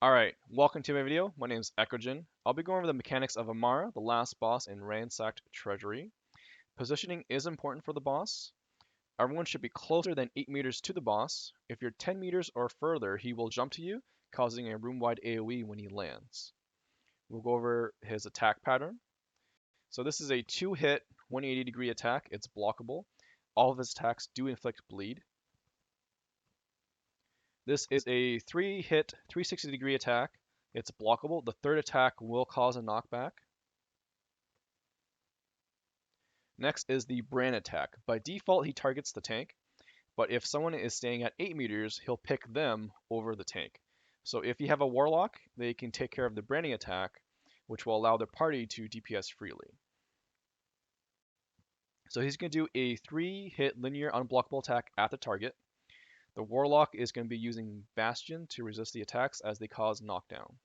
Alright, welcome to my video. My name is Eckogen. I'll be going over the mechanics of Amara, the last boss in Ransacked Treasury. Positioning is important for the boss. Everyone should be closer than 8 meters to the boss. If you're 10 meters or further, he will jump to you, causing a room-wide AoE when he lands. We'll go over his attack pattern. So this is a 2-hit, 180-degree attack. It's blockable. All of his attacks do inflict bleed. This is a 3-hit, 360-degree attack. It's blockable. The third attack will cause a knockback. Next is the brand attack. By default, he targets the tank, but if someone is staying at 8 meters, he'll pick them over the tank. So if you have a warlock, they can take care of the branding attack, which will allow the party to DPS freely. So he's going to do a 3-hit linear unblockable attack at the target. The Warlock is going to be using Bastion to resist the attacks as they cause knockdown.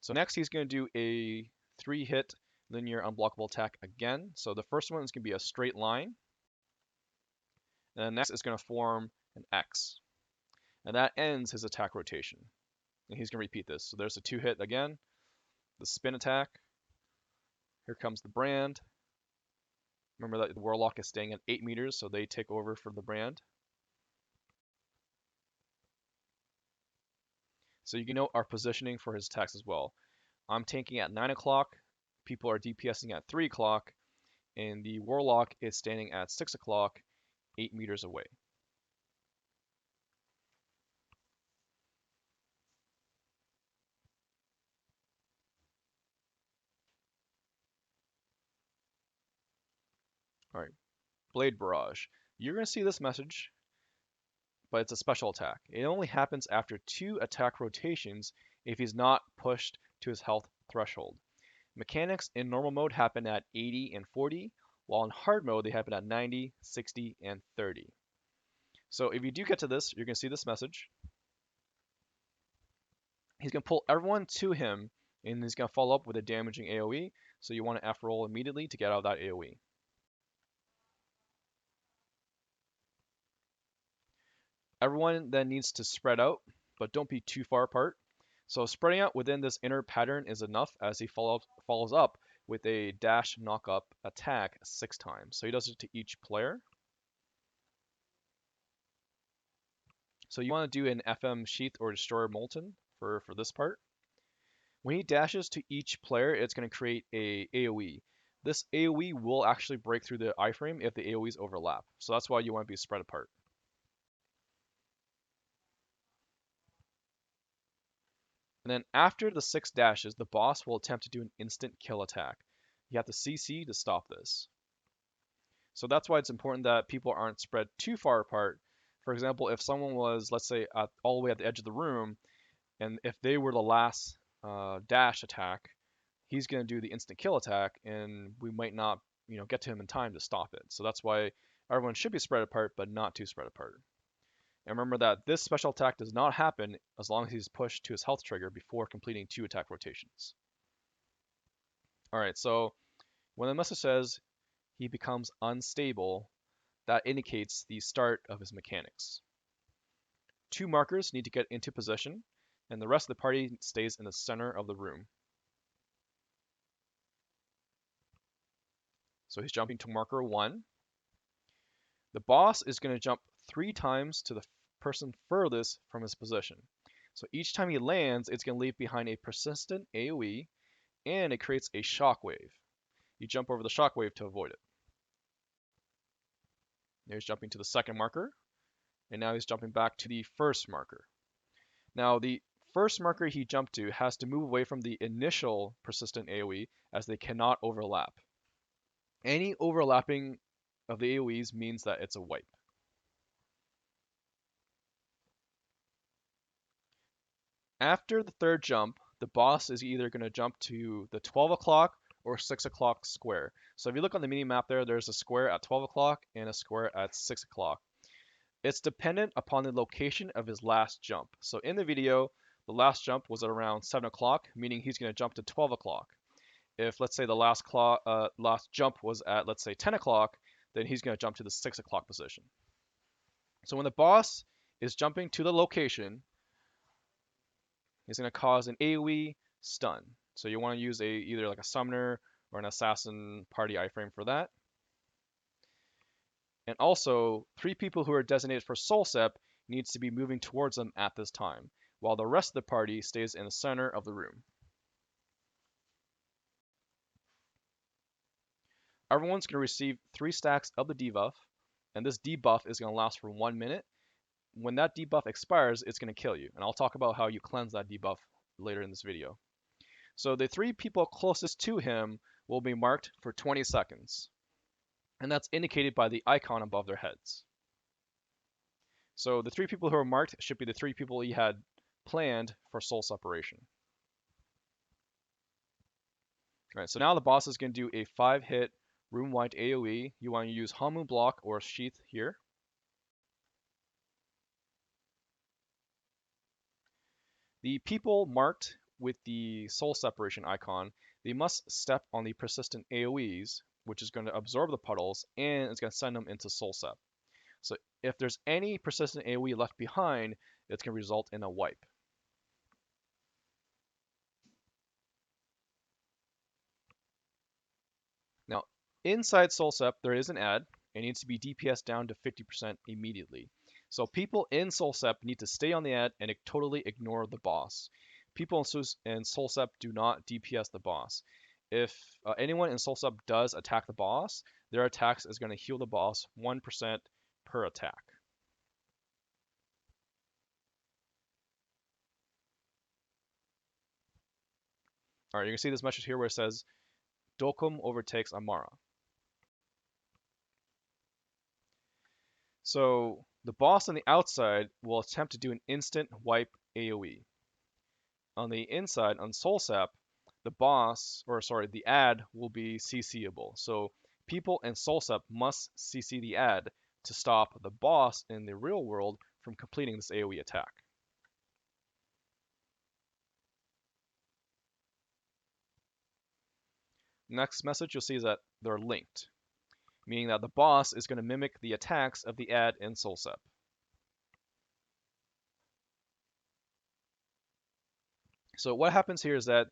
So next he's going to do a 3-hit linear unblockable attack again. So the first one is going to be a straight line. And then next is going to form an X. And that ends his attack rotation. And he's going to repeat this. So there's a 2-hit again, the spin attack. Here comes the brand. Remember that the Warlock is staying at 8 meters, so they take over for the brand. So you can note our positioning for his attacks as well. I'm tanking at 9 o'clock, people are DPSing at 3 o'clock, and the Warlock is standing at 6 o'clock, 8 meters away. Alright, Blade Barrage. You're going to see this message, but it's a special attack. It only happens after 2 attack rotations if he's not pushed to his health threshold. Mechanics in normal mode happen at 80 and 40, while in hard mode they happen at 90, 60, and 30. So if you do get to this, you're going to see this message. He's going to pull everyone to him, and he's going to follow up with a damaging AoE, so you want to F-roll immediately to get out of that AoE. Everyone then needs to spread out, but don't be too far apart. So spreading out within this inner pattern is enough as he follows up with a dash knock-up attack 6 times. So he does it to each player. So you want to do an FM sheath or destroyer molten for this part. When he dashes to each player, it's going to create a AoE. This AoE will actually break through the iframe if the AoEs overlap. So that's why you want to be spread apart. And then after the 6 dashes, the boss will attempt to do an instant kill attack. You have to CC to stop this. So that's why it's important that people aren't spread too far apart. For example, if someone was, let's say, all the way at the edge of the room, and if they were the last dash attack, he's going to do the instant kill attack, and we might not, get to him in time to stop it. So that's why everyone should be spread apart, but not too spread apart. And remember that this special attack does not happen as long as he's pushed to his health trigger before completing 2 attack rotations. Alright, so when the message says he becomes unstable, that indicates the start of his mechanics. 2 markers need to get into position, and the rest of the party stays in the center of the room. So he's jumping to marker 1. The boss is going to jump 3 times to the person furthest from his position. So each time he lands, it's going to leave behind a persistent AoE, and it creates a shockwave. You jump over the shockwave to avoid it. Now he's jumping to the second marker, and now he's jumping back to the first marker. Now the first marker he jumped to has to move away from the initial persistent AoE as they cannot overlap. Any overlapping of the AoEs means that it's a wipe. After the third jump, the boss is either going to jump to the 12 o'clock or 6 o'clock square. So if you look on the mini map there's a square at 12 o'clock and a square at 6 o'clock. It's dependent upon the location of his last jump. So in the video, the last jump was at around 7 o'clock, meaning he's going to jump to 12 o'clock. If, let's say, the last jump was at, let's say, 10 o'clock, then he's going to jump to the 6 o'clock position. So when the boss is jumping to the location, it's going to cause an AoE stun. So you want to use either like a summoner or an assassin party iframe for that. And also, 3 people who are designated for Soul Sep needs to be moving towards them at this time, while the rest of the party stays in the center of the room. Everyone's going to receive 3 stacks of the debuff, and this debuff is going to last for 1 minute. When that debuff expires, it's going to kill you, and I'll talk about how you cleanse that debuff later in this video. So the 3 people closest to him will be marked for 20 seconds, and that's indicated by the icon above their heads. So the 3 people who are marked should be the 3 people he had planned for soul separation. All right, so now the boss is going to do a 5-hit room-wide AoE. You want to use Hamu Block or Sheath here. The people marked with the soul separation icon, they must step on the persistent AoEs, which is going to absorb the puddles, and it's going to send them into soul sep. So if there's any persistent AoE left behind, it's going to result in a wipe. Now, inside soul sep, there is an add. It needs to be DPS down to 50% immediately. So people in soul sep need to stay on the add and totally ignore the boss. People in soul sep do not DPS the boss. If anyone in soul sep does attack the boss, their attacks is going to heal the boss 1% per attack. All right, you can see this message here where it says, Dokkum overtakes Amara. So the boss on the outside will attempt to do an instant wipe AoE. On the inside, on Soul Sap, the add will be CCable. So people in Soul Sap must CC the add to stop the boss in the real world from completing this AoE attack. Next message you'll see is that they're linked, meaning that the boss is going to mimic the attacks of the add in Soul Sap. So what happens here is that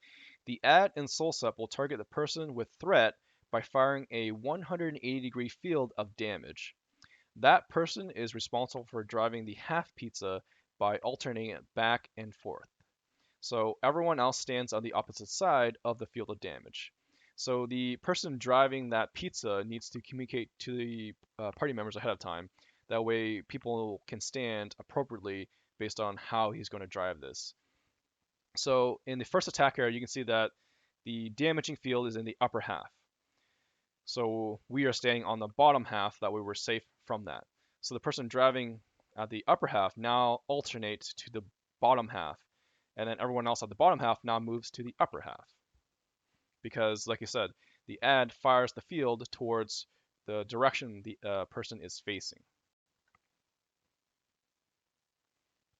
the add in Soul Sep will target the person with threat by firing a 180-degree field of damage. That person is responsible for driving the half pizza by alternating it back and forth. So everyone else stands on the opposite side of the field of damage. So the person driving that pizza needs to communicate to the party members ahead of time. That way people can stand appropriately based on how he's going to drive this. So in the first attack area, you can see that the damaging field is in the upper half. So we are standing on the bottom half, that way we're safe from that. So the person driving at the upper half now alternates to the bottom half, and then everyone else at the bottom half now moves to the upper half. Because, like I said, the add fires the field towards the direction the person is facing.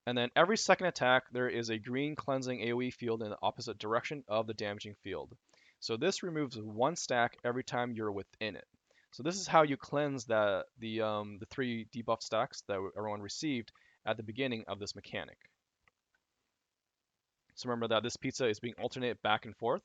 And then every second attack, there is a green cleansing AoE field in the opposite direction of the damaging field. So this removes 1 stack every time you're within it. So this is how you cleanse the 3 debuff stacks that everyone received at the beginning of this mechanic. So remember that this pizza is being alternated back and forth.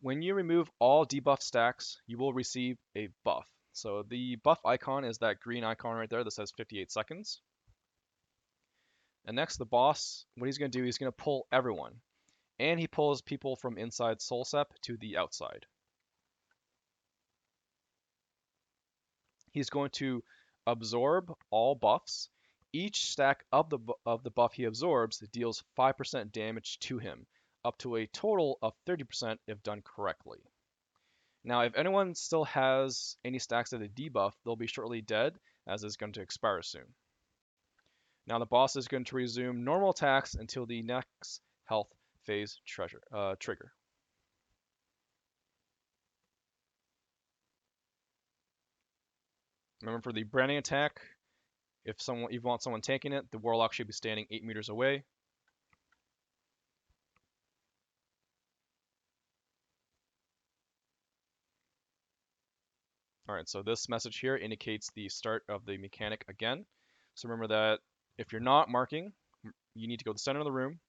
When you remove all debuff stacks, you will receive a buff. So the buff icon is that green icon right there that says 58 seconds. And next, the boss, what he's going to do, he's going to pull everyone. And he pulls people from inside Soul Sep to the outside. He's going to absorb all buffs. Each stack of the buff he absorbs deals 5% damage to him, up to a total of 30% if done correctly. Now, if anyone still has any stacks of the debuff, they'll be shortly dead, as is going to expire soon. Now the boss is going to resume normal attacks until the next health phase trigger. Remember, for the branding attack, if you want someone tanking it, the warlock should be standing 8 meters away. Alright, so this message here indicates the start of the mechanic again. So remember that if you're not marking, you need to go to the center of the room.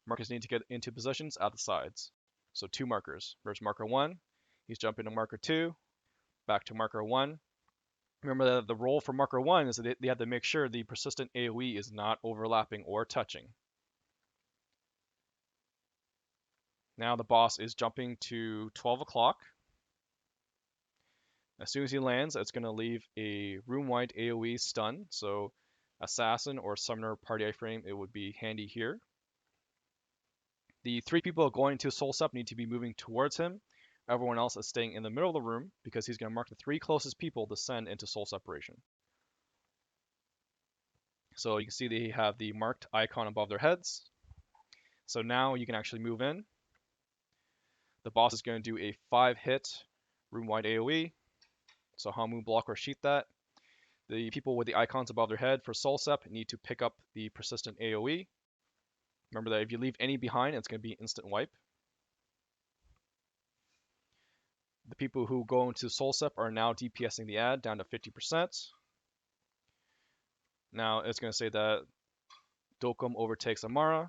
Markers need to get into positions at the sides. So 2 markers. There's marker 1, he's jumping to marker 2, back to marker 1. Remember that the role for marker 1 is that they have to make sure the persistent AoE is not overlapping or touching. Now the boss is jumping to 12 o'clock. As soon as he lands, it's going to leave a room-wide AoE stun. So assassin or summoner party iframe, it would be handy here. The 3 people going to Soul Step need to be moving towards him. Everyone else is staying in the middle of the room because he's going to mark the 3 closest people to send into soul separation. So you can see they have the marked icon above their heads. So now you can actually move in. The boss is going to do a 5-hit room-wide AoE. So Hamu block or sheath that. The people with the icons above their head for Soul Sep need to pick up the persistent AoE. Remember that if you leave any behind, it's going to be instant wipe. The people who go into Soul Sep are now DPSing the ad down to 50%. Now it's going to say that Dokkum overtakes Amara,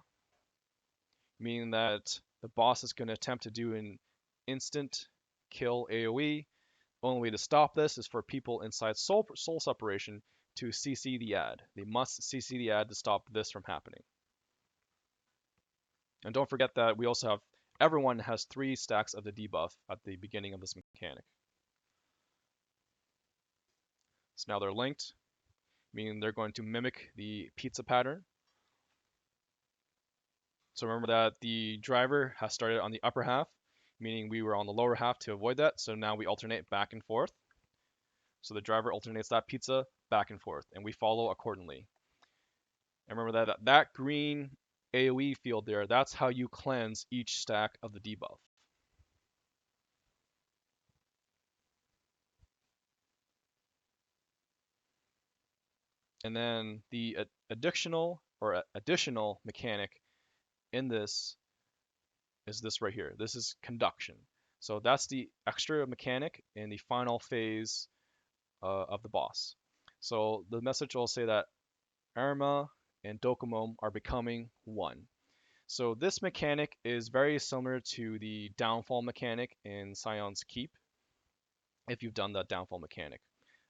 meaning that the boss is going to attempt to do an instant kill AoE. Only way to stop this is for people inside soul separation to CC the ad. They must CC the ad to stop this from happening. And don't forget that we also have everyone has 3 stacks of the debuff at the beginning of this mechanic. So now they're linked, meaning they're going to mimic the pizza pattern. So remember that the driver has started on the upper half, meaning we were on the lower half to avoid that. So now we alternate back and forth. So the driver alternates that pizza back and forth, and we follow accordingly. And remember that green AoE field there, that's how you cleanse each stack of the debuff. And then the additional mechanic in this is this right here. This is conduction. So that's the extra mechanic in the final phase of the boss. So the message will say that Arma and Dokkum are becoming one. So this mechanic is very similar to the downfall mechanic in Scion's Keep, if you've done that downfall mechanic.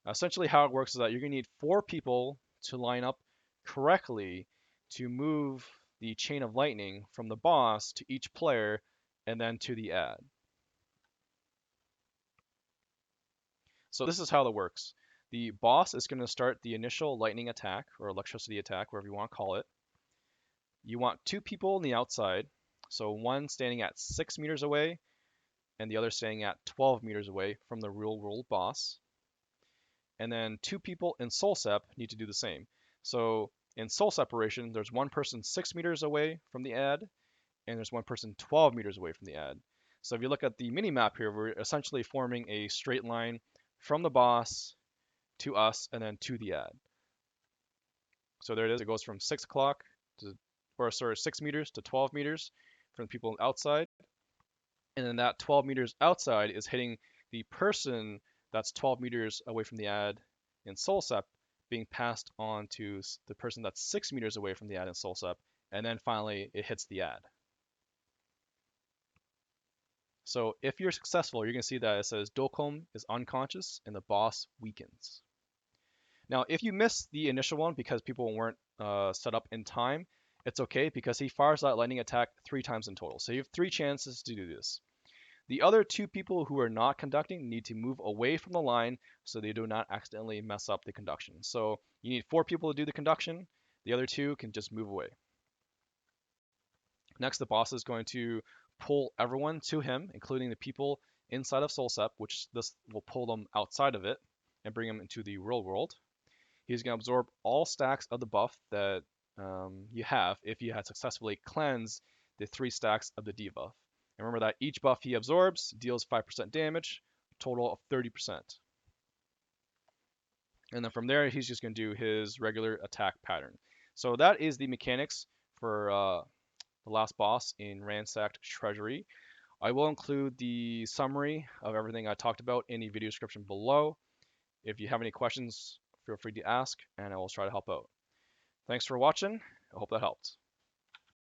Essentially how it works is that you're going to need 4 people to line up correctly to move the chain of lightning from the boss to each player and then to the ad. So this is how that works. The boss is going to start the initial lightning attack or electricity attack, whatever you want to call it. You want 2 people on the outside, so one standing at 6 meters away and the other standing at 12 meters away from the real world boss. And then 2 people in Soul Sep need to do the same. So in Soul Separation, there's one person 6 meters away from the ad, and there's one person 12 meters away from the ad. So if you look at the mini map here, we're essentially forming a straight line from the boss to us and then to the ad. So there it is. It goes from 6 o'clock to, 6 meters to 12 meters from the people outside. And then that 12 meters outside is hitting the person that's 12 meters away from the ad in Soul Sep, being passed on to the person that's 6 meters away from the ad in Soul Sep, and then finally it hits the ad. So if you're successful, you're going to see that it says Dokkum is unconscious and the boss weakens. Now, if you miss the initial one because people weren't set up in time, it's okay because he fires that lightning attack 3 times in total. So you have 3 chances to do this. The other 2 people who are not conducting need to move away from the line so they do not accidentally mess up the conduction. So you need 4 people to do the conduction. The other 2 can just move away. Next, the boss is going to pull everyone to him, including the people inside of Soul Sep, which this will pull them outside of it and bring them into the real world. He's going to absorb all stacks of the buff that you have if you had successfully cleansed the 3 stacks of the debuff. And remember that each buff he absorbs deals 5% damage, total of 30%. And then from there, he's just going to do his regular attack pattern. So that is the mechanics for the last boss in Ransacked Treasury. I will include the summary of everything I talked about in the video description below. If you have any questions, feel free to ask, and I will try to help out. Thanks for watching. I hope that helped.